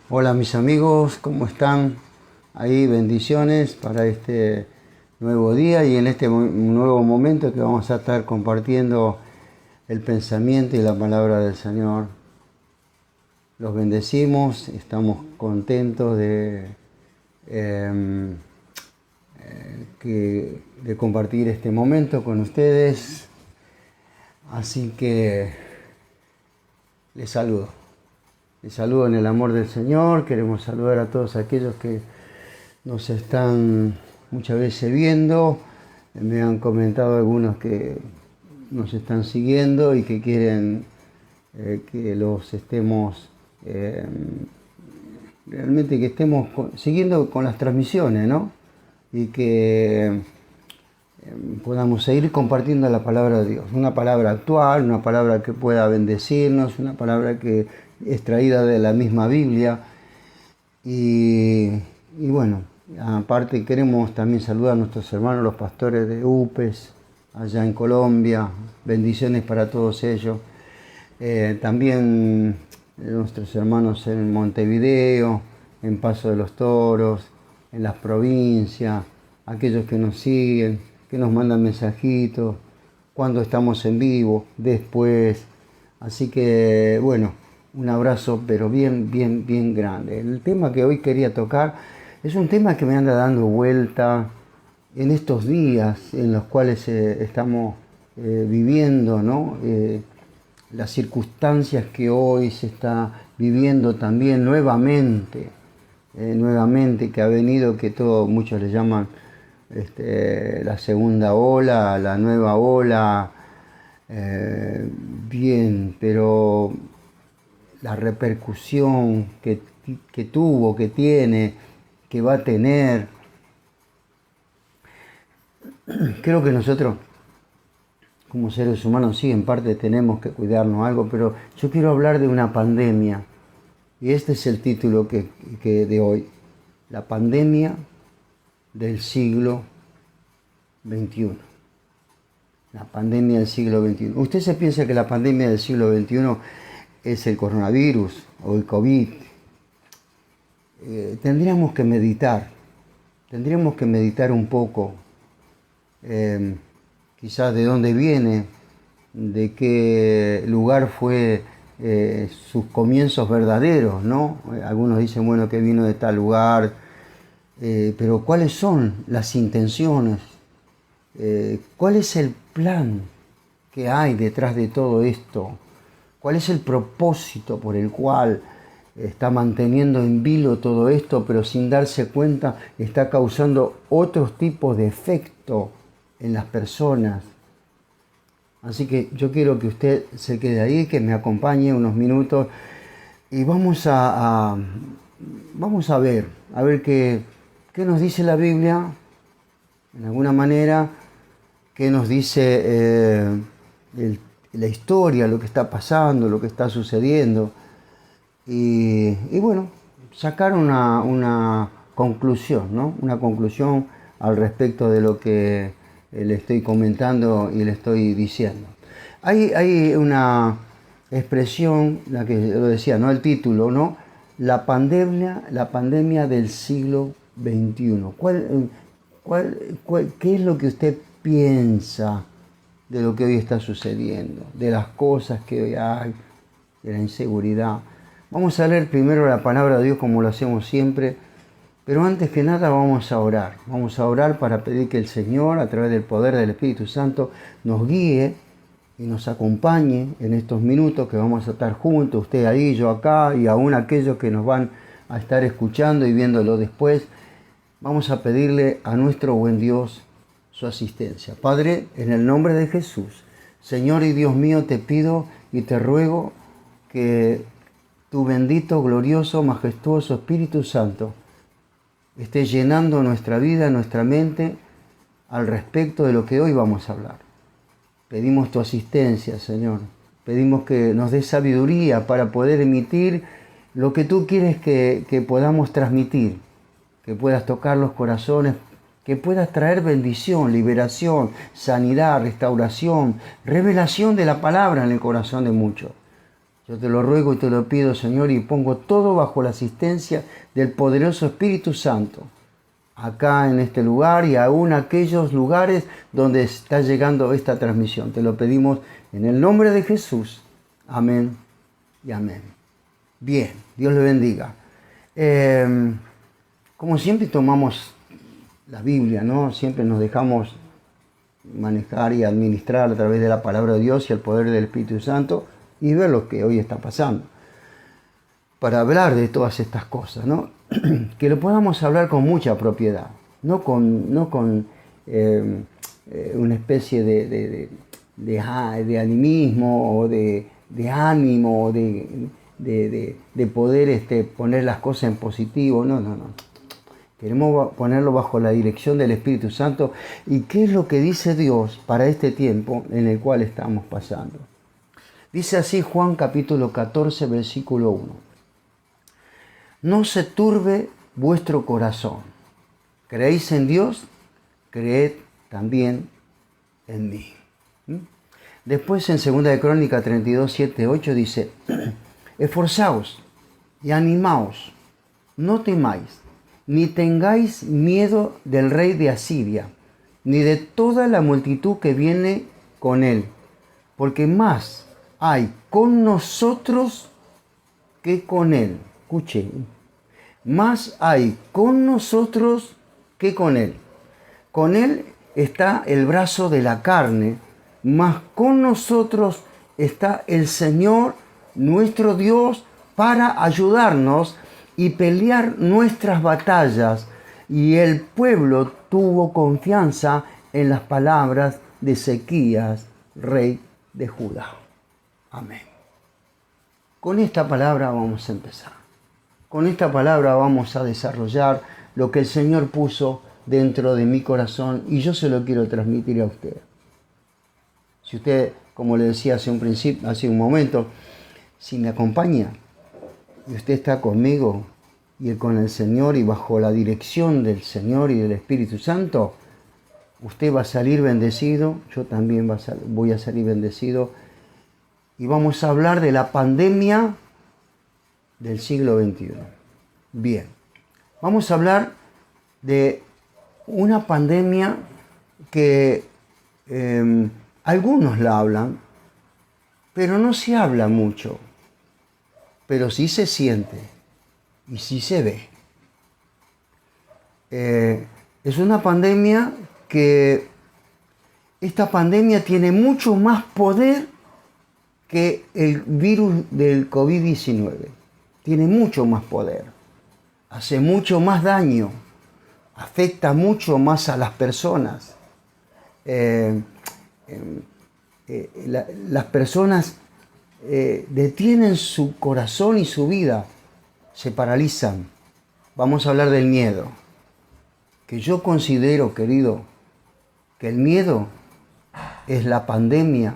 Hola mis amigos, ¿cómo están? Ahí bendiciones para este nuevo día y en este nuevo momento que vamos a estar compartiendo el pensamiento y la palabra del Señor. Los bendecimos, estamos contentos em, de compartir este momento con ustedes. Así que les saludo. Les saludo en el amor del Señor. Queremos saludar a todos aquellos que nos están muchas veces viendo. Me han comentado algunos que nos están siguiendo y que quieren que los estemos realmente que estemos siguiendo con las transmisiones, ¿no? Y que podamos seguir compartiendo la palabra de Dios. Una palabra actual, una palabra que pueda bendecirnos, una palabra que es traída de la misma Biblia. Y bueno, aparte queremos también saludar a nuestros hermanos, los pastores de UPES, allá en Colombia. Bendiciones para todos ellos. También nuestros hermanos en Montevideo, en Paso de los Toros, en las provincias, aquellos que nos siguen, que nos mandan mensajitos, cuando estamos en vivo, después. Así que bueno, un abrazo pero bien grande. El tema que hoy quería tocar es un tema que me anda dando vuelta en estos días en los cuales estamos viviendo, ¿no? Las circunstancias que hoy se está viviendo también nuevamente, que ha venido, que muchos le llaman la segunda ola, la nueva ola, pero la repercusión que tuvo, que tiene, que va a tener, creo que nosotros como seres humanos sí, en parte tenemos que cuidarnos algo, pero yo quiero hablar de una pandemia. Y este es el título de hoy. La pandemia del siglo XXI. La pandemia del siglo XXI. ¿Usted se piensa que la pandemia del siglo XXI es el coronavirus o el COVID? Tendríamos que meditar un poco. Quizás de dónde viene, de qué lugar fue sus comienzos verdaderos, ¿no? Algunos dicen, bueno, que vino de tal lugar, pero ¿cuáles son las intenciones? ¿Cuál es el plan que hay detrás de todo esto? ¿Cuál es el propósito por el cual está manteniendo en vilo todo esto, pero sin darse cuenta está causando otros tipos de efecto en las personas? Así que yo quiero que usted se quede ahí, que me acompañe unos minutos y vamos a ver qué nos dice la Biblia, en alguna manera, qué nos dice la historia, lo que está pasando, lo que está sucediendo. Y bueno, sacar una conclusión, ¿no? Una conclusión al respecto de lo que le estoy comentando y le estoy diciendo. Hay una expresión, la que lo decía, ¿no? El título, ¿no? La pandemia del siglo XXI. ¿Qué es lo que usted piensa de lo que hoy está sucediendo? De las cosas que hoy hay, de la inseguridad. Vamos a leer primero la palabra de Dios como lo hacemos siempre, pero antes que nada vamos a orar. Vamos a orar para pedir que el Señor, a través del poder del Espíritu Santo, nos guíe y nos acompañe en estos minutos que vamos a estar juntos, usted ahí, yo acá, y aún aquellos que nos van a estar escuchando y viéndolo después. Vamos a pedirle a nuestro buen Dios su asistencia. Padre, en el nombre de Jesús, Señor y Dios mío, te pido y te ruego que tu bendito, glorioso, majestuoso Espíritu Santo esté llenando nuestra vida, nuestra mente, al respecto de lo que hoy vamos a hablar. Pedimos tu asistencia, Señor. Pedimos que nos des sabiduría para poder emitir lo que tú quieres que podamos transmitir, que puedas tocar los corazones, que puedas traer bendición, liberación, sanidad, restauración, revelación de la palabra en el corazón de muchos. Yo te lo ruego y te lo pido, Señor, y pongo todo bajo la asistencia del poderoso Espíritu Santo, acá en este lugar y aún aquellos lugares donde está llegando esta transmisión. Te lo pedimos en el nombre de Jesús. Amén y amén. Bien, Dios le bendiga. Como siempre tomamos la Biblia, ¿no? Siempre nos dejamos manejar y administrar a través de la palabra de Dios y el poder del Espíritu Santo y ver lo que hoy está pasando. Para hablar de todas estas cosas, ¿no? Que lo podamos hablar con mucha propiedad, no con una especie de animismo o de ánimo, de poder poner las cosas en positivo. No. Queremos ponerlo bajo la dirección del Espíritu Santo. ¿Y qué es lo que dice Dios para este tiempo en el cual estamos pasando? Dice así Juan capítulo 14, versículo 1. No se turbe vuestro corazón. ¿Creéis en Dios? Creed también en mí. Después en 2 de Crónicas 32, 7, 8 dice, esforzaos y animaos, no temáis, ni tengáis miedo del rey de Asiria, ni de toda la multitud que viene con él, porque más hay con nosotros que con él. Escuche, más hay con nosotros que con él. Con él está el brazo de la carne, mas con nosotros está el Señor, nuestro Dios, para ayudarnos y pelear nuestras batallas. Y el pueblo tuvo confianza en las palabras de Ezequías, rey de Judá. Amén. Con esta palabra vamos a empezar. Con esta palabra vamos a desarrollar lo que el Señor puso dentro de mi corazón y yo se lo quiero transmitir a usted. Si usted, como le decía hace un momento, si me acompaña y usted está conmigo y con el Señor y bajo la dirección del Señor y del Espíritu Santo, usted va a salir bendecido, yo también voy a salir bendecido y vamos a hablar de la pandemia del siglo XXI. Bien, vamos a hablar de una pandemia que algunos la hablan, pero no se habla mucho, pero sí se siente y sí se ve. Es una pandemia que esta pandemia tiene mucho más poder que el virus del COVID-19. Tiene mucho más poder, hace mucho más daño, afecta mucho más a las personas. Las personas detienen su corazón y su vida, se paralizan. Vamos a hablar del miedo, que yo considero, querido, que el miedo es la pandemia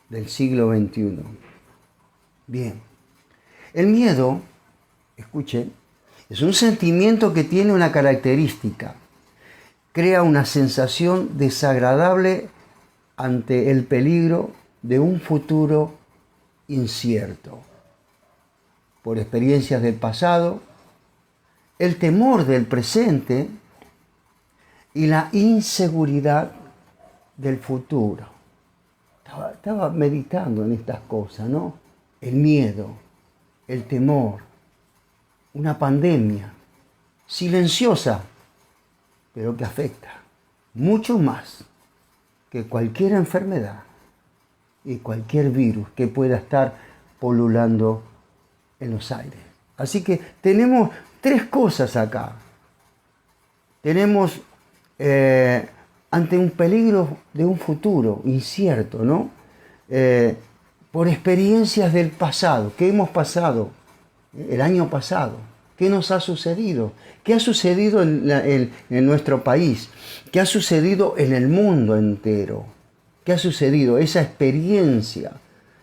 del siglo XXI. Bien, el miedo, escuchen, es un sentimiento que tiene una característica. Crea una sensación desagradable ante el peligro de un futuro incierto. Por experiencias del pasado, el temor del presente y la inseguridad del futuro. Estaba meditando en estas cosas, ¿no? El miedo, el temor, una pandemia silenciosa, pero que afecta mucho más que cualquier enfermedad y cualquier virus que pueda estar polulando en los aires. Así que tenemos tres cosas acá. Tenemos ante un peligro de un futuro incierto, ¿no? Por experiencias del pasado, ¿qué hemos pasado el año pasado? ¿Qué nos ha sucedido? ¿Qué ha sucedido en nuestro país? ¿Qué ha sucedido en el mundo entero? ¿Qué ha sucedido? Esa experiencia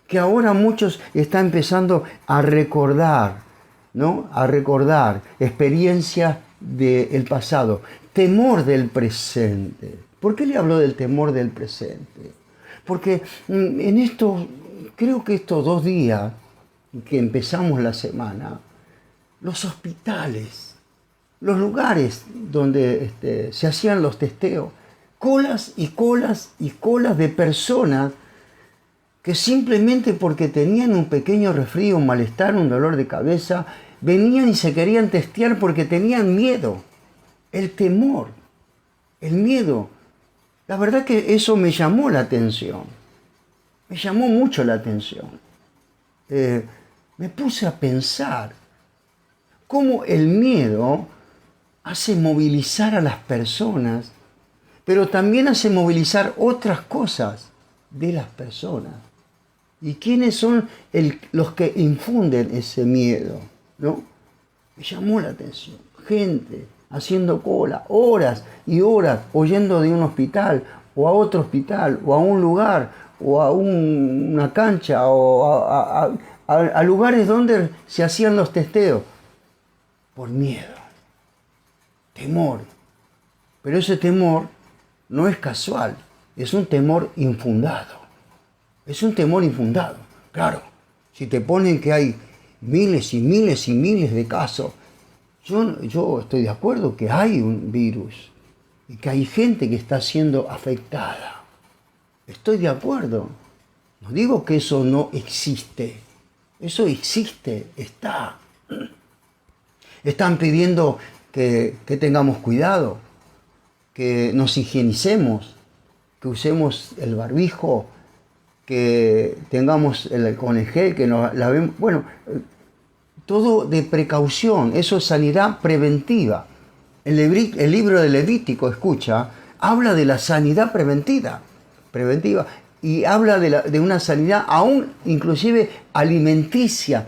que ahora muchos están empezando a recordar, ¿no? A recordar experiencias del pasado. Temor del presente. ¿Por qué le habló del temor del presente? Porque en estos creo que estos 2 días que empezamos la semana, los hospitales, los lugares donde se hacían los testeos, colas y colas y colas de personas que simplemente porque tenían un pequeño resfrío, un malestar, un dolor de cabeza, venían y se querían testear porque tenían miedo. El temor, el miedo. La verdad que eso me llamó la atención. Me llamó mucho la atención. Me puse a pensar cómo el miedo hace movilizar a las personas, pero también hace movilizar otras cosas de las personas. ¿Y quiénes son los que infunden ese miedo? ¿No? Me llamó la atención. Gente haciendo cola, horas y horas, oyendo de un hospital, o a otro hospital, o a un lugar, o a una cancha, o a lugares donde se hacían los testeos. Por miedo. Temor. Pero ese temor no es casual, es un temor infundado. Es un temor infundado. Claro, si te ponen que hay miles y miles y miles de casos, yo estoy de acuerdo que hay un virus y que hay gente que está siendo afectada. Estoy de acuerdo. No digo que eso no existe. Eso existe, está. Están pidiendo que tengamos cuidado, que nos higienicemos, que usemos el barbijo, que tengamos con el gel, que nos lavemos. Bueno, todo de precaución, eso es sanidad preventiva. El libro de Levítico, escucha, habla de la sanidad preventiva y habla de una sanidad aún inclusive alimenticia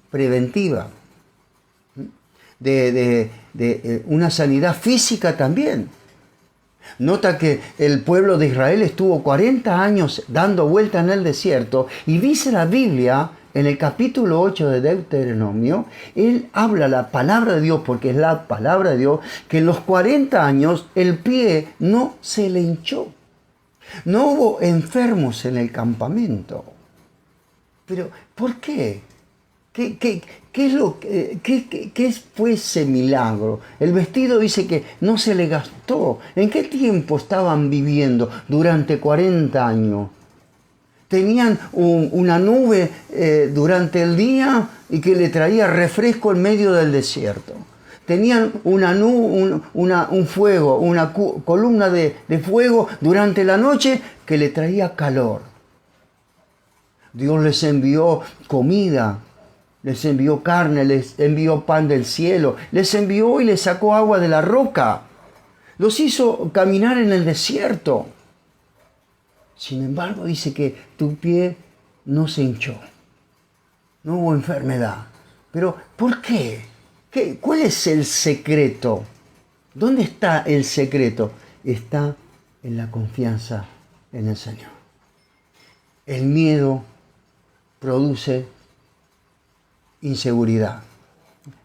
preventiva, de una sanidad física también. Nota que el pueblo de Israel estuvo 40 años dando vuelta en el desierto y dice la Biblia en el capítulo 8 de Deuteronomio, él habla la palabra de Dios, porque es la palabra de Dios, que en los 40 años el pie no se le hinchó. No hubo enfermos en el campamento. Pero, ¿por qué? ¿Qué fue ese milagro? El vestido dice que no se le gastó. ¿En qué tiempo estaban viviendo durante 40 años? Tenían una nube durante el día y que le traía refresco en medio del desierto. Tenían un fuego, una columna de fuego durante la noche que le traía calor. Dios les envió comida, les envió carne, les envió pan del cielo, les envió y les sacó agua de la roca. Los hizo caminar en el desierto. Sin embargo, dice que tu pie no se hinchó. No hubo enfermedad. Pero, ¿por qué? ¿Cuál es el secreto? ¿Dónde está el secreto? Está en la confianza en el Señor. El miedo produce inseguridad.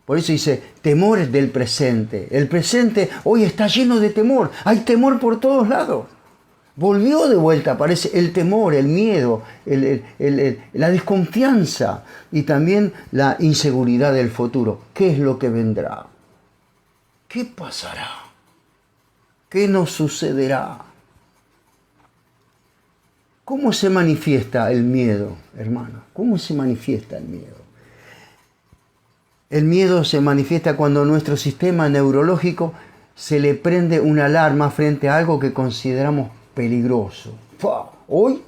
Por eso dice, temores del presente. El presente hoy está lleno de temor. Hay temor por todos lados. Volvió de vuelta, aparece el temor, el miedo, la desconfianza y también la inseguridad del futuro. ¿Qué es lo que vendrá? ¿Qué pasará? ¿Qué nos sucederá? ¿Cómo se manifiesta el miedo, hermano? ¿Cómo se manifiesta el miedo? El miedo se manifiesta cuando nuestro sistema neurológico se le prende una alarma frente a algo que consideramos peligroso. Hoy,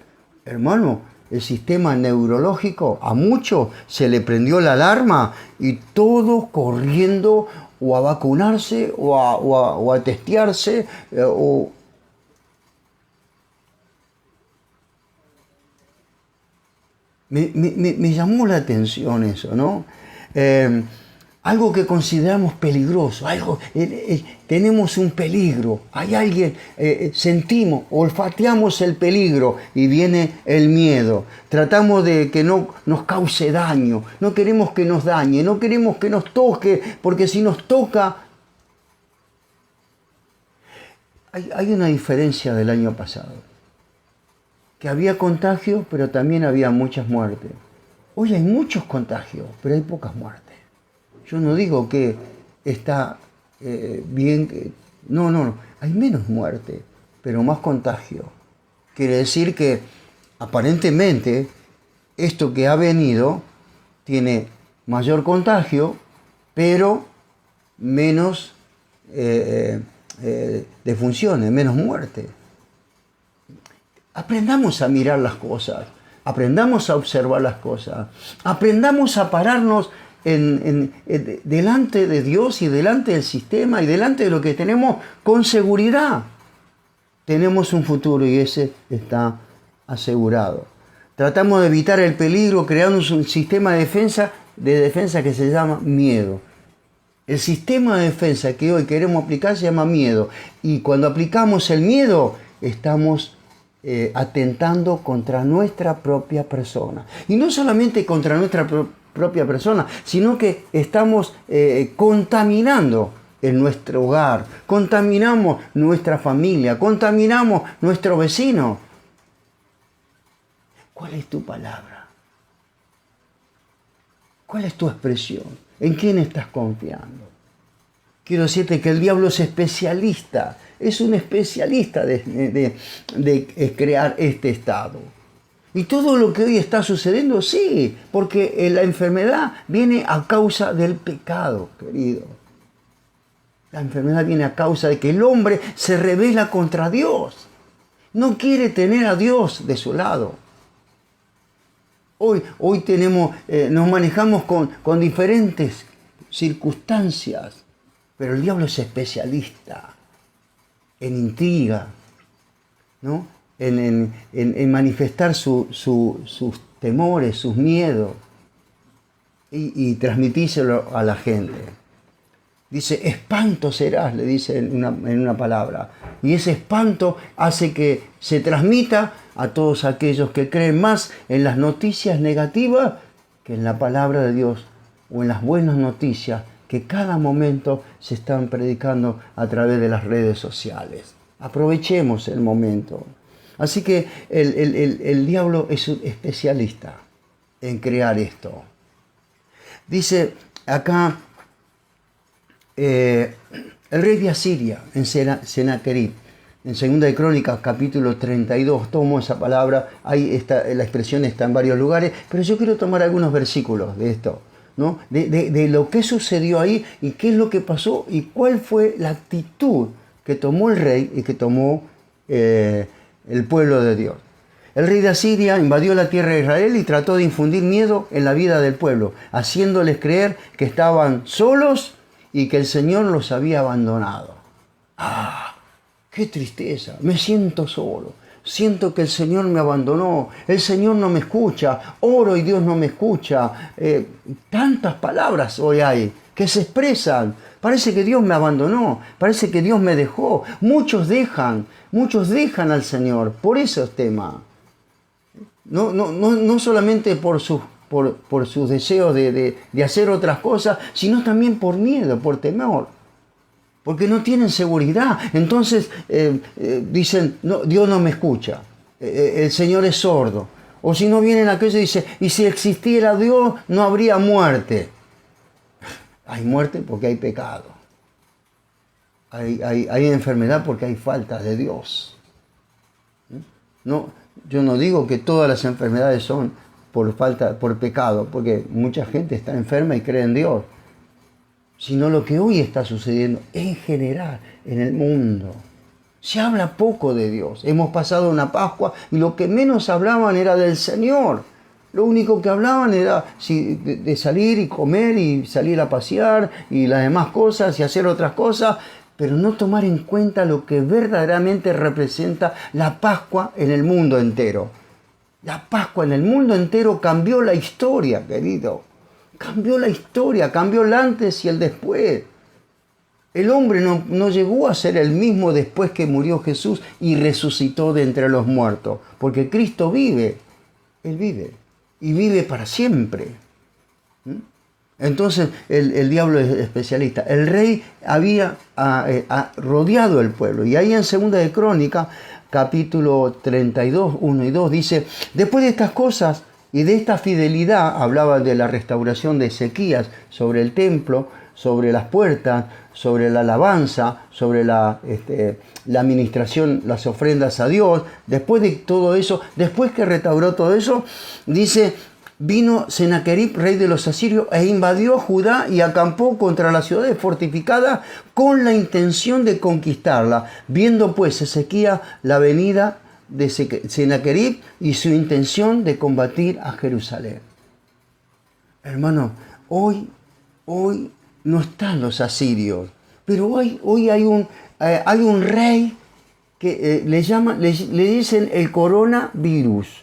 hermano, el sistema neurológico a muchos se le prendió la alarma y todos corriendo o a vacunarse o a testearse Me llamó la atención eso, ¿no? Algo que consideramos peligroso, tenemos un peligro, hay alguien, sentimos, olfateamos el peligro y viene el miedo. Tratamos de que no nos cause daño, no queremos que nos dañe, no queremos que nos toque, porque si nos toca... Hay una diferencia del año pasado, que había contagio, pero también había muchas muertes. Hoy hay muchos contagios, pero hay pocas muertes. Yo no digo que está bien, no, hay menos muerte, pero más contagio. Quiere decir que aparentemente esto que ha venido tiene mayor contagio, pero menos defunciones, menos muerte. Aprendamos a mirar las cosas, aprendamos a observar las cosas, aprendamos a pararnos delante de Dios y delante del sistema y delante de lo que tenemos con seguridad. Tenemos un futuro y ese está asegurado. Tratamos de evitar el peligro creando un sistema de defensa que se llama miedo. El sistema de defensa que hoy queremos aplicar se llama miedo. Y cuando aplicamos el miedo, estamos atentando contra nuestra propia persona. Y no solamente contra nuestra propia persona, sino que estamos contaminando en nuestro hogar, contaminamos nuestra familia, contaminamos nuestro vecino. ¿Cuál es tu palabra? ¿Cuál es tu expresión? ¿En quién estás confiando? Quiero decirte que el diablo es especialista, es un especialista de crear este estado. Y todo lo que hoy está sucediendo, sí, porque la enfermedad viene a causa del pecado, querido. La enfermedad viene a causa de que el hombre se rebela contra Dios. No quiere tener a Dios de su lado. Hoy nos manejamos con diferentes circunstancias, pero el diablo es especialista en intriga, ¿no? en manifestar sus temores, sus miedos y transmitírselo a la gente. Dice, espanto serás, le dice en una palabra. Y ese espanto hace que se transmita a todos aquellos que creen más en las noticias negativas que en la palabra de Dios o en las buenas noticias que cada momento se están predicando a través de las redes sociales. Aprovechemos el momento. Así que el diablo es un especialista en crear esto. Dice acá, el rey de Asiria, en Sennacherib, en 2 de Crónicas, capítulo 32, tomo esa palabra, ahí está, la expresión está en varios lugares, pero yo quiero tomar algunos versículos de esto, ¿no? De lo que sucedió ahí y qué es lo que pasó y cuál fue la actitud que tomó el rey y que tomó el pueblo de Dios. El rey de Asiria invadió la tierra de Israel y trató de infundir miedo en la vida del pueblo, haciéndoles creer que estaban solos y que el Señor los había abandonado. ¡Ah! ¡Qué tristeza! Me siento solo. Siento que el Señor me abandonó. El Señor no me escucha. Oro y Dios no me escucha. Tantas palabras hoy hay que se expresan. Parece que Dios me abandonó. Parece que Dios me dejó. Muchos dejan al Señor por esos temas. No solamente por sus deseos de hacer otras cosas, sino también por miedo, por temor. Porque no tienen seguridad. Entonces dicen, no, Dios no me escucha. El Señor es sordo. O si no vienen aquellos y dicen, y si existiera Dios, no habría muerte. Hay muerte porque hay pecado. Hay enfermedad porque hay falta de Dios. No, yo no digo que todas las enfermedades son por pecado, porque mucha gente está enferma y cree en Dios, sino lo que hoy está sucediendo en general en el mundo. Se habla poco de Dios. Hemos pasado una Pascua y lo que menos hablaban era del Señor. Lo único que hablaban era de salir y comer y salir a pasear y las demás cosas y hacer otras cosas, pero no tomar en cuenta lo que verdaderamente representa la Pascua en el mundo entero. La Pascua en el mundo entero cambió la historia, querido. Cambió la historia, cambió el antes y el después. El hombre no llegó a ser el mismo después que murió Jesús y resucitó de entre los muertos. Porque Cristo vive. Él vive. Y vive para siempre. Entonces el diablo es especialista. El rey había rodeado el pueblo. Y ahí en 2 de Crónicas, capítulo 32, 1 y 2, dice, después de estas cosas y de esta fidelidad, hablaba de la restauración de Ezequías sobre el templo, sobre las puertas, sobre la alabanza, sobre la administración, las ofrendas a Dios. Después de todo eso, después que restauró todo eso, dice, vino Senaquerib, rey de los asirios, e invadió Judá y acampó contra las ciudades fortificadas con la intención de conquistarla. Viendo pues Ezequías la venida de Senaquerib y su intención de combatir a Jerusalén. Hermano, hoy no están los asirios, pero hoy hay un rey que le dicen el coronavirus.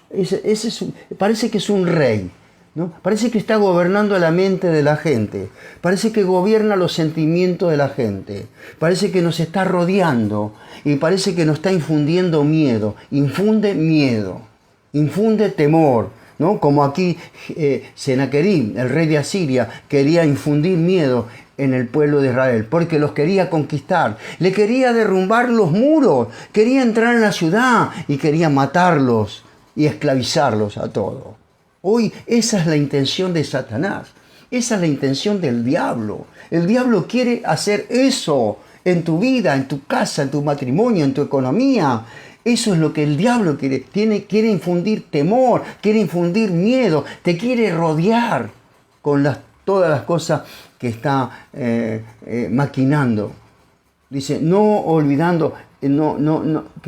Parece que es un rey, ¿no? Parece que está gobernando la mente de la gente, parece que gobierna los sentimientos de la gente, parece que nos está rodeando y parece que nos está infundiendo miedo, infunde temor, ¿no? Como aquí Senaquerib, el rey de Asiria, quería infundir miedo en el pueblo de Israel, porque los quería conquistar, le quería derrumbar los muros, quería entrar en la ciudad y quería matarlos y esclavizarlos a todos. Hoy esa es la intención de Satanás, esa es la intención del diablo. El diablo quiere hacer eso en tu vida, en tu casa, en tu matrimonio, en tu economía. Eso es lo que el diablo quiere. Quiere infundir temor, quiere infundir miedo, te quiere rodear con todas las cosas que está maquinando. Dice, que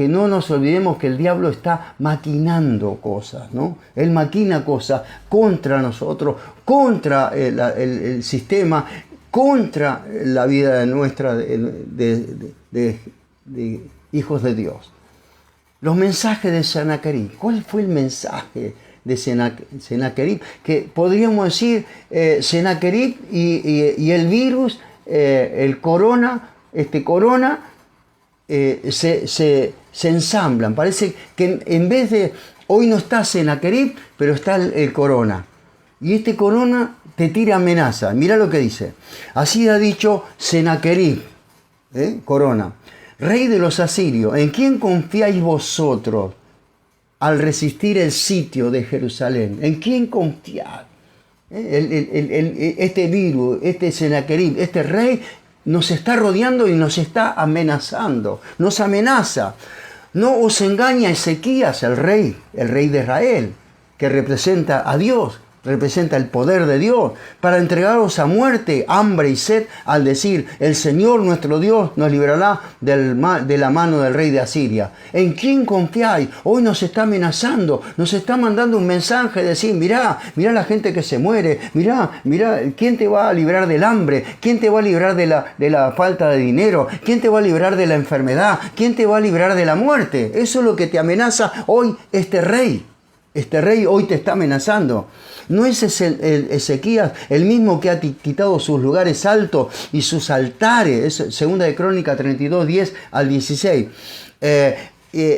no nos olvidemos que el diablo está maquinando cosas, ¿no? Él maquina cosas contra nosotros, contra el sistema, contra la vida nuestra de hijos de Dios. Los mensajes de Senaquerib. ¿Cuál fue el mensaje de Senaquerib? Que podríamos decir Senaquerib y el virus, el corona, se ensamblan. Parece que en vez de, hoy no está Senaquerib, pero está el corona. Y este corona te tira amenaza. Mira lo que dice. Así ha dicho Senaquerib, corona, rey de los asirios, ¿en quién confiáis vosotros al resistir el sitio de Jerusalén? ¿En quién confiar? Este virus, este Senaquerib, este rey nos está rodeando y nos está amenazando, nos amenaza. No os engaña Ezequías, el rey de Israel, que representa a Dios, representa el poder de Dios, para entregaros a muerte, hambre y sed, al decir, el Señor nuestro Dios nos librará de la mano del rey de Asiria. ¿En quién confiáis? Hoy nos está amenazando, nos está mandando un mensaje, decir, mirá la gente que se muere, mirá, ¿quién te va a librar del hambre? ¿Quién te va a librar de la falta de dinero? ¿Quién te va a librar de la enfermedad? ¿Quién te va a librar de la muerte? Eso es lo que te amenaza hoy este rey. Este rey hoy te está amenazando. ¿No es Ezequías el mismo que ha quitado sus lugares altos y sus altares? Es segunda de Crónica 32, 10 al 16.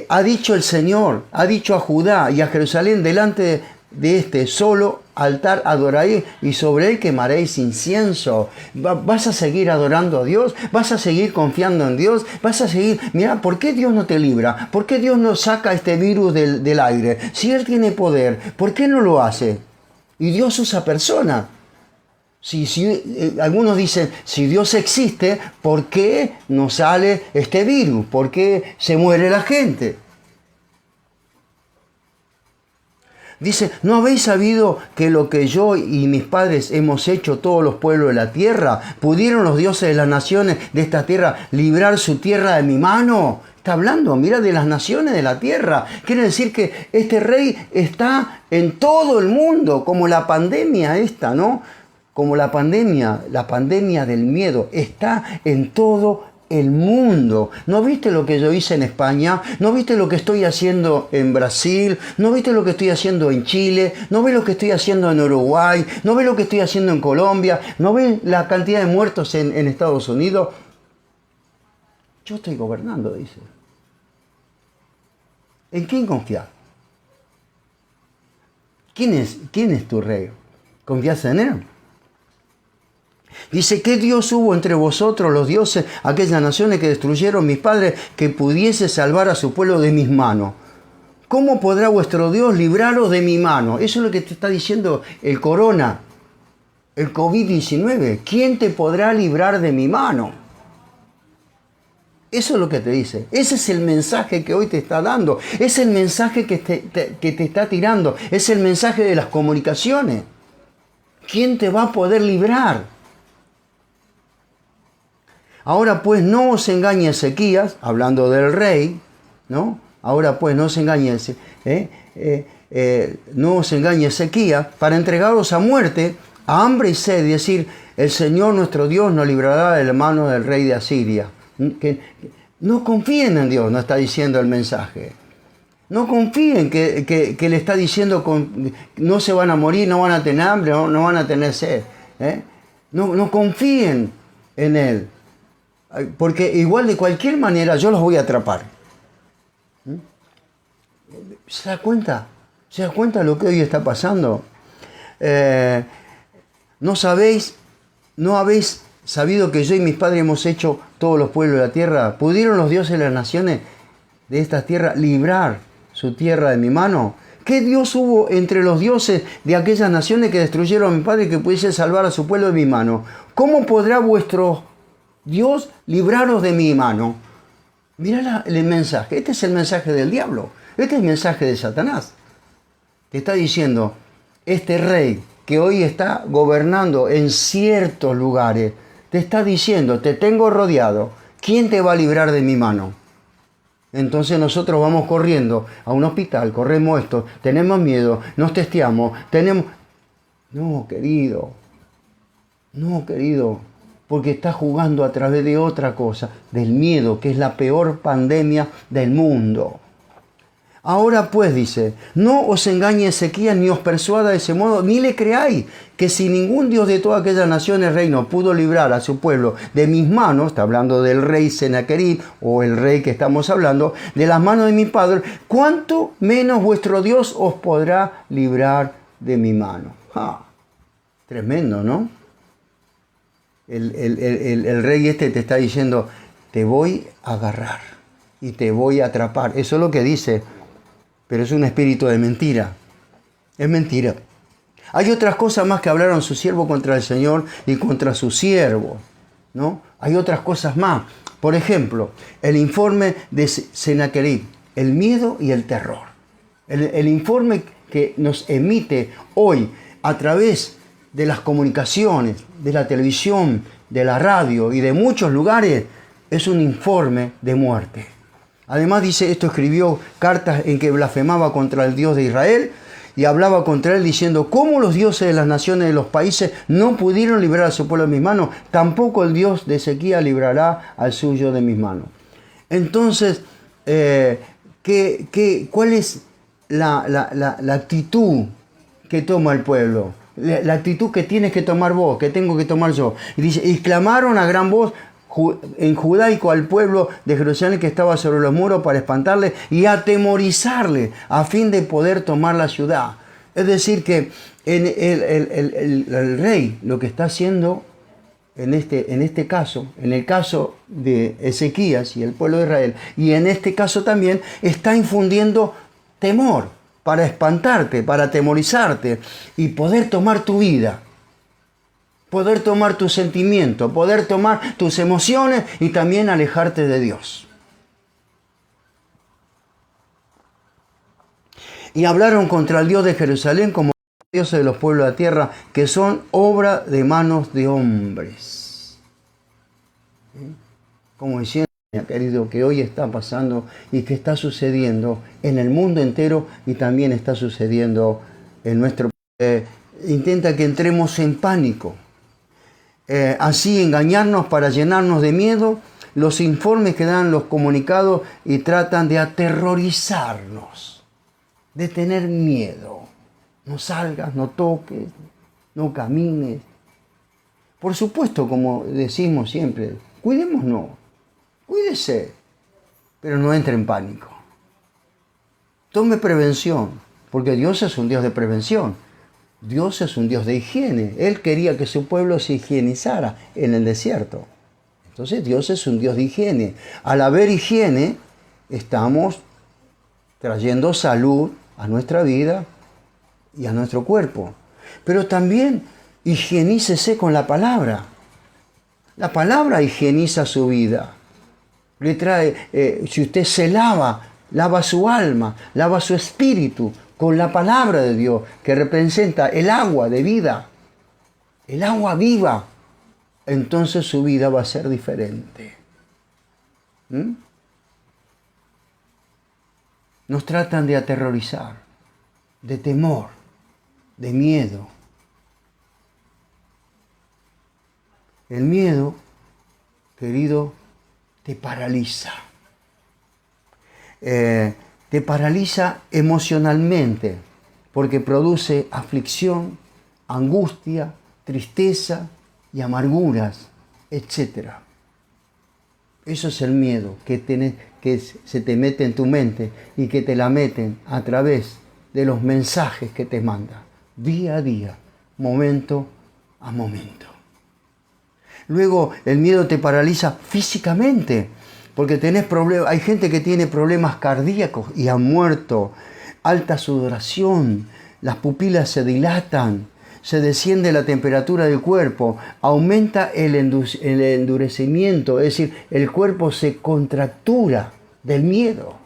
Ha dicho el Señor, ha dicho a Judá y a Jerusalén, delante de este solo altar adoraréis y sobre él quemaréis incienso. ¿Vas a seguir adorando a Dios? ¿Vas a seguir confiando en Dios? ¿Vas a seguir? Mira, ¿por qué Dios no te libra? ¿Por qué Dios no saca este virus del aire? Si Él tiene poder, ¿por qué no lo hace? Y Dios usa personas. Algunos dicen, si Dios existe, ¿por qué no sale este virus? ¿Por qué se muere la gente? Dice, ¿no habéis sabido que lo que yo y mis padres hemos hecho todos los pueblos de la tierra? ¿Pudieron los dioses de las naciones de esta tierra librar su tierra de mi mano? Está hablando, mira, de las naciones de la tierra. Quiere decir que este rey está en todo el mundo, como la pandemia esta, ¿no? Como la pandemia del miedo, está en todo el mundo. ¿No viste lo que yo hice en España? ¿No viste lo que estoy haciendo en Brasil? ¿No viste lo que estoy haciendo en Chile? ¿No ves lo que estoy haciendo en Uruguay? ¿No ves lo que estoy haciendo en Colombia? ¿No ves la cantidad de muertos en Estados Unidos? Yo estoy gobernando, dice. ¿En quién confías? ¿Quién es tu rey? ¿Confías en él? Dice, ¿qué Dios hubo entre vosotros, los dioses, aquellas naciones que destruyeron mis padres, que pudiese salvar a su pueblo de mis manos? ¿Cómo podrá vuestro Dios libraros de mi mano? Eso es lo que te está diciendo el corona, el COVID-19. ¿Quién te podrá librar de mi mano? Eso es lo que te dice. Ese es el mensaje que hoy te está dando. Es el mensaje que te está tirando. Es el mensaje de las comunicaciones. ¿Quién te va a poder librar? Ahora pues no os engañe Ezequías, hablando del rey, ¿no? Ahora pues no os engañe, no os engañe Ezequías, para entregaros a muerte, a hambre y sed, y decir, el Señor nuestro Dios nos librará de la mano del rey de Asiria. Que no confíen en Dios, no está diciendo el mensaje. No confíen que le está diciendo no se van a morir, no van a tener hambre, no van a tener sed. No confíen en Él. Porque igual de cualquier manera yo los voy a atrapar. ¿Se da cuenta? ¿Se da cuenta de lo que hoy está pasando? ¿No habéis sabido que yo y mis padres hemos hecho todos los pueblos de la tierra? ¿Pudieron los dioses de las naciones de estas tierras librar su tierra de mi mano? ¿Qué Dios hubo entre los dioses de aquellas naciones que destruyeron a mi padre que pudiese salvar a su pueblo de mi mano? ¿Cómo podrá vuestro Dios libraros de mi mano? Mira el mensaje. Este es el mensaje del diablo. Este es el mensaje de Satanás. Te está diciendo, este rey que hoy está gobernando en ciertos lugares, te está diciendo, te tengo rodeado. ¿Quién te va a librar de mi mano? Entonces nosotros vamos corriendo a un hospital, corremos esto, tenemos miedo, nos testeamos, tenemos... No, querido. No, querido. Porque está jugando a través de otra cosa, del miedo, que es la peor pandemia del mundo. Ahora pues, dice, no os engañe Ezequías, ni os persuada de ese modo, ni le creáis, que si ningún Dios de todas aquellas naciones reino pudo librar a su pueblo de mis manos, está hablando del rey Senaquerib, o el rey que estamos hablando, de las manos de mi padre, ¿cuánto menos vuestro Dios os podrá librar de mi mano? Tremendo, ¿no? El rey este te está diciendo, te voy a agarrar y te voy a atrapar. Eso es lo que dice, pero es un espíritu de mentira. Es mentira. Hay otras cosas más que hablaron su siervo contra el Señor y contra su siervo, ¿no? Hay otras cosas más. Por ejemplo, el informe de Senaquerib, el miedo y el terror. El informe que nos emite hoy a través de las comunicaciones, de la televisión, de la radio y de muchos lugares, es un informe de muerte. Además dice, esto escribió cartas en que blasfemaba contra el Dios de Israel y hablaba contra él diciendo, ¿cómo los dioses de las naciones de los países no pudieron librar a su pueblo de mis manos? Tampoco el Dios de Ezequías librará al suyo de mis manos. Entonces, ¿cuál es la actitud que toma el pueblo? La actitud que tienes que tomar vos, que tengo que tomar yo. Y dice, y clamaron a gran voz en judaico al pueblo de Jerusalén que estaba sobre los muros para espantarle y atemorizarle a fin de poder tomar la ciudad. Es decir que el rey lo que está haciendo en este caso, en el caso de Ezequías y el pueblo de Israel, y en este caso también está infundiendo temor para espantarte, para atemorizarte y poder tomar tu vida, poder tomar tus sentimientos, poder tomar tus emociones y también alejarte de Dios. Y hablaron contra el Dios de Jerusalén como dioses de los pueblos de la tierra, que son obra de manos de hombres. Como diciendo, querido, que hoy está pasando y que está sucediendo en el mundo entero y también está sucediendo en nuestro país. Intenta que entremos en pánico. Así engañarnos para llenarnos de miedo, los informes que dan los comunicados y tratan de aterrorizarnos, de tener miedo. No salgas, no toques, no camines. Por supuesto, como decimos siempre, cuidémonos. Cuídese, pero no entre en pánico. Tome prevención, porque Dios es un Dios de prevención. Dios es un Dios de higiene. Él quería que su pueblo se higienizara en el desierto. Entonces Dios es un Dios de higiene. Al haber higiene, estamos trayendo salud a nuestra vida y a nuestro cuerpo. Pero también higienícese con la palabra. La palabra higieniza su vida. Le trae, si usted se lava su alma, lava su espíritu con la palabra de Dios, que representa el agua de vida, el agua viva, entonces su vida va a ser diferente. Nos tratan de aterrorizar, de temor, de miedo. El miedo, querido, te paraliza. Te paraliza emocionalmente porque produce aflicción, angustia, tristeza y amarguras, etc. Eso es el miedo que se te mete en tu mente y que te la meten a través de los mensajes que te manda, día a día, momento a momento. Luego el miedo te paraliza físicamente, porque tenés problemas. Hay gente que tiene problemas cardíacos y han muerto. Alta sudoración, las pupilas se dilatan, se desciende la temperatura del cuerpo, aumenta el endurecimiento, es decir, el cuerpo se contractura del miedo.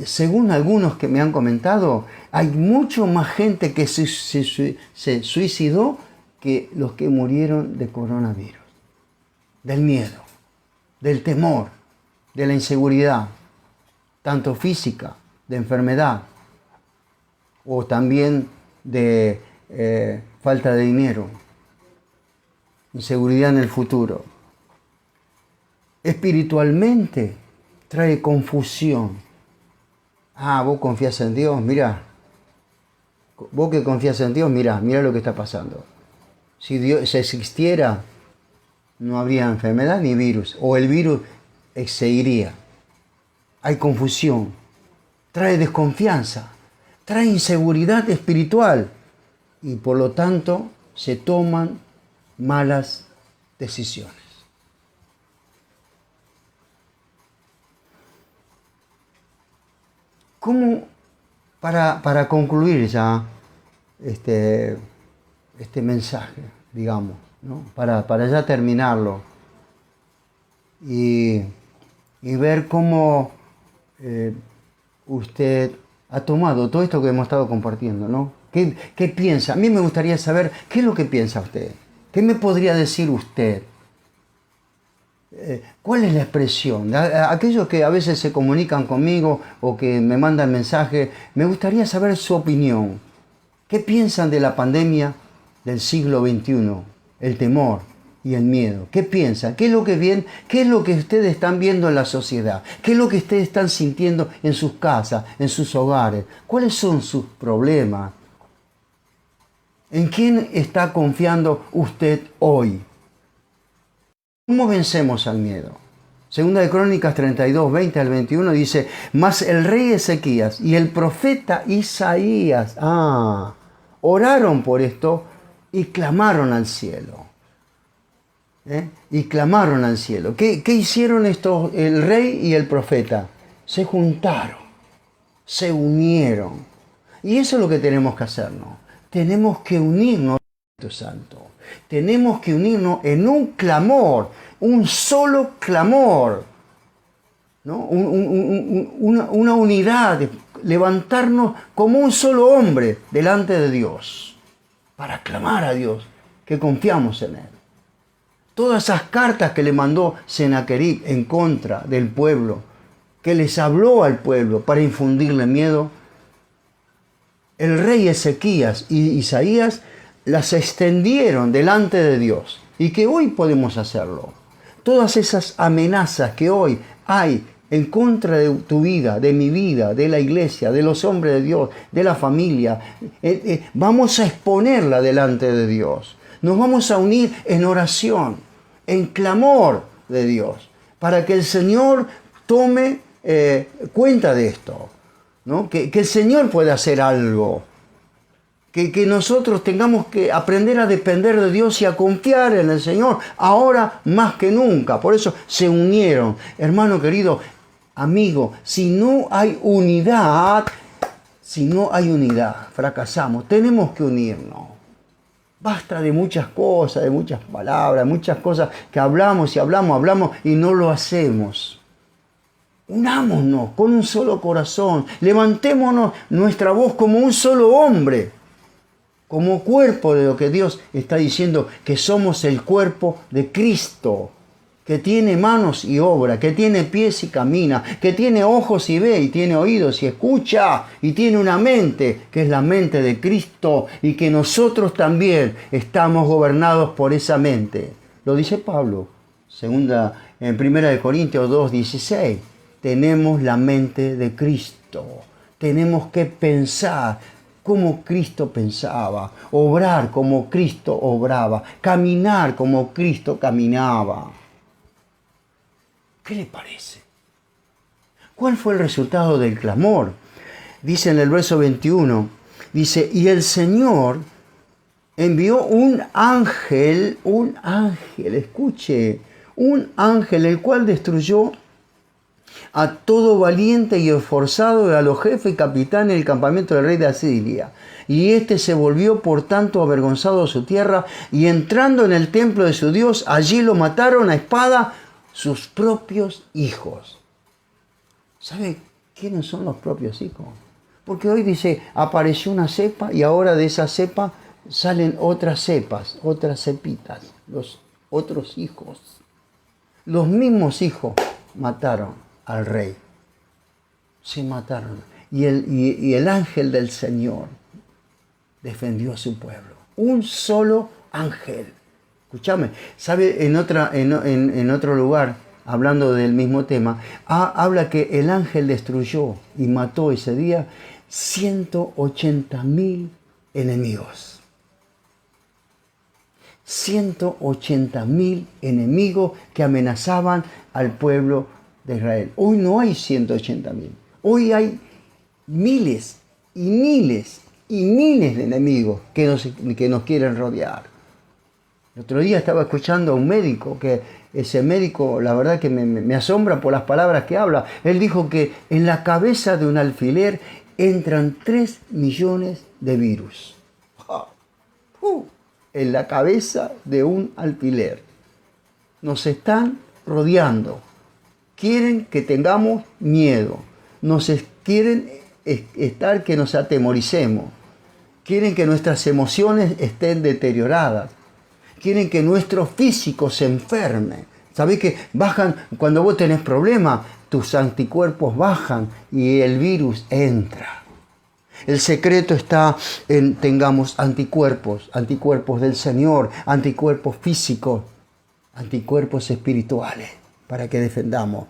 Según algunos que me han comentado, hay mucho más gente que se suicidó que los que murieron de coronavirus, del miedo, del temor, de la inseguridad, tanto física, de enfermedad, o también de falta de dinero, inseguridad en el futuro. Espiritualmente trae confusión. Vos confías en Dios, mirá. Vos que confías en Dios, mirá lo que está pasando. Si Dios existiera, no habría enfermedad ni virus, o el virus se iría. Hay confusión, trae desconfianza, trae inseguridad espiritual y por lo tanto se toman malas decisiones. ¿Cómo, para concluir ya este mensaje, digamos, ¿no? Para ya terminarlo y ver cómo usted ha tomado todo esto que hemos estado compartiendo, ¿no? ¿Qué piensa? A mí me gustaría saber qué es lo que piensa usted. ¿Qué me podría decir usted? ¿Cuál es la expresión? Aquellos que a veces se comunican conmigo o que me mandan mensajes, me gustaría saber su opinión. ¿Qué piensan de la pandemia del siglo XXI? El temor y el miedo. ¿Qué piensan? ¿Qué es lo que ven? ¿Qué es lo que ustedes están viendo en la sociedad? ¿Qué es lo que ustedes están sintiendo en sus casas, en sus hogares? ¿Cuáles son sus problemas? ¿En quién está confiando usted hoy? ¿Cómo vencemos al miedo? Segunda de Crónicas 32, 20 al 21 dice: mas el rey Ezequías y el profeta Isaías oraron por esto y clamaron al cielo. Y clamaron al cielo. ¿Qué hicieron estos, el rey y el profeta? Se juntaron, se unieron. Y eso es lo que tenemos que hacer, ¿no? Tenemos que unirnos, Santo. Tenemos que unirnos en un clamor, un solo clamor, ¿no? Una unidad, levantarnos como un solo hombre delante de Dios, para clamar a Dios, que confiamos en Él. Todas esas cartas que le mandó Sennacherib en contra del pueblo, que les habló al pueblo para infundirle miedo, el rey Ezequías y Isaías las extendieron delante de Dios y que hoy podemos hacerlo. Todas esas amenazas que hoy hay en contra de tu vida, de mi vida, de la iglesia, de los hombres de Dios, de la familia, vamos a exponerla delante de Dios. Nos vamos a unir en oración, en clamor de Dios, para que el Señor tome cuenta de esto. ¿no? Que el Señor puede hacer algo. Que nosotros tengamos que aprender a depender de Dios y a confiar en el Señor, ahora más que nunca. Por eso se unieron. Hermano querido, amigo, si no hay unidad, fracasamos. Tenemos que unirnos. Basta de muchas cosas, de muchas palabras, muchas cosas que hablamos y no lo hacemos. Unámonos con un solo corazón. Levantémonos nuestra voz como un solo hombre. Como cuerpo de lo que Dios está diciendo, que somos el cuerpo de Cristo. Que tiene manos y obra, que tiene pies y camina, que tiene ojos y ve, y tiene oídos y escucha, y tiene una mente, que es la mente de Cristo, y que nosotros también estamos gobernados por esa mente. Lo dice Pablo, en 1 Corintios 2:16. Tenemos la mente de Cristo. Tenemos que pensar como Cristo pensaba, obrar como Cristo obraba, caminar como Cristo caminaba. ¿Qué le parece? ¿Cuál fue el resultado del clamor? Dice en el verso 21, dice, y el Señor envió un ángel, escuche, un ángel, el cual destruyó a todo valiente y esforzado, y a los jefes y capitanes del campamento del rey de Asiria. Y éste se volvió por tanto avergonzado a su tierra, y entrando en el templo de su Dios, allí lo mataron a espada sus propios hijos. ¿Sabe quiénes son los propios hijos? Porque hoy dice, apareció una cepa y ahora de esa cepa salen otras cepas, otras cepitas, los otros hijos. Los mismos hijos mataron al rey. Se mataron. Y el ángel del Señor defendió a su pueblo. Un solo ángel. Escúchame, ¿sabe? En otro lugar, hablando del mismo tema, habla que el ángel destruyó y mató ese día 180.000 enemigos. 180.000 enemigos que amenazaban al pueblo de Israel. Hoy no hay 180.000. Hoy hay miles y miles y miles de enemigos que nos quieren rodear. El otro día estaba escuchando a un médico, que ese médico, la verdad que me asombra por las palabras que habla. Él dijo que en la cabeza de un alfiler entran 3 millones de virus. En la cabeza de un alfiler. Nos están rodeando. Quieren que tengamos miedo. Quieren que nos atemoricemos. Quieren que nuestras emociones estén deterioradas. Quieren que nuestro físico se enferme. ¿Sabés que bajan? Cuando vos tenés problemas, tus anticuerpos bajan y el virus entra. El secreto está en tengamos anticuerpos del Señor, anticuerpos físicos, anticuerpos espirituales, para que defendamos.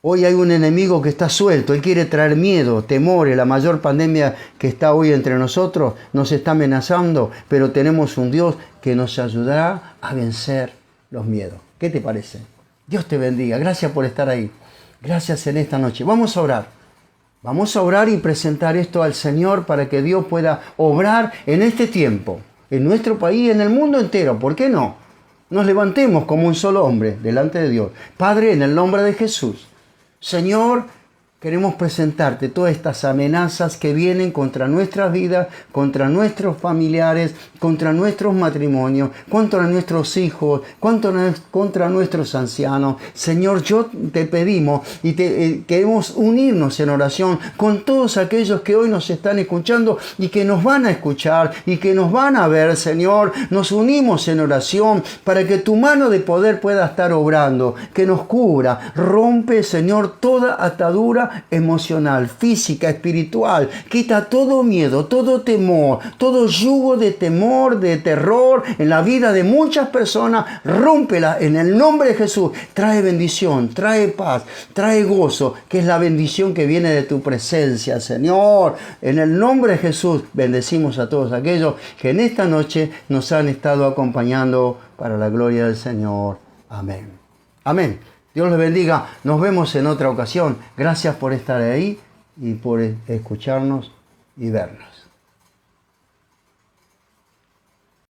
Hoy hay un enemigo que está suelto, él quiere traer miedo, temores. La mayor pandemia que está hoy entre nosotros nos está amenazando, pero tenemos un Dios que nos ayudará a vencer los miedos. ¿Qué te parece? Dios te bendiga, gracias por estar ahí. Gracias en esta noche. Vamos a orar. Vamos a orar y presentar esto al Señor para que Dios pueda obrar en este tiempo, en nuestro país, en el mundo entero. ¿Por qué no? Nos levantemos como un solo hombre delante de Dios. Padre, en el nombre de Jesús. Señor, queremos presentarte todas estas amenazas que vienen contra nuestras vidas, contra nuestros familiares, contra nuestros matrimonios, contra nuestros hijos, contra nuestros ancianos. Señor, yo te pedimos y queremos unirnos en oración con todos aquellos que hoy nos están escuchando y que nos van a escuchar y que nos van a ver, Señor. Nos unimos en oración para que tu mano de poder pueda estar obrando, que nos cubra. Rompe, Señor, toda atadura emocional, física, espiritual. Quita todo miedo, todo temor, todo yugo de temor, de terror en la vida de muchas personas. Rómpela en el nombre de Jesús. Trae bendición, trae paz, trae gozo, que es la bendición que viene de tu presencia, Señor. En el nombre de Jesús bendecimos a todos aquellos que en esta noche nos han estado acompañando para la gloria del Señor. Amén. Amén. Dios les bendiga. Nos vemos en otra ocasión. Gracias por estar ahí y por escucharnos y vernos.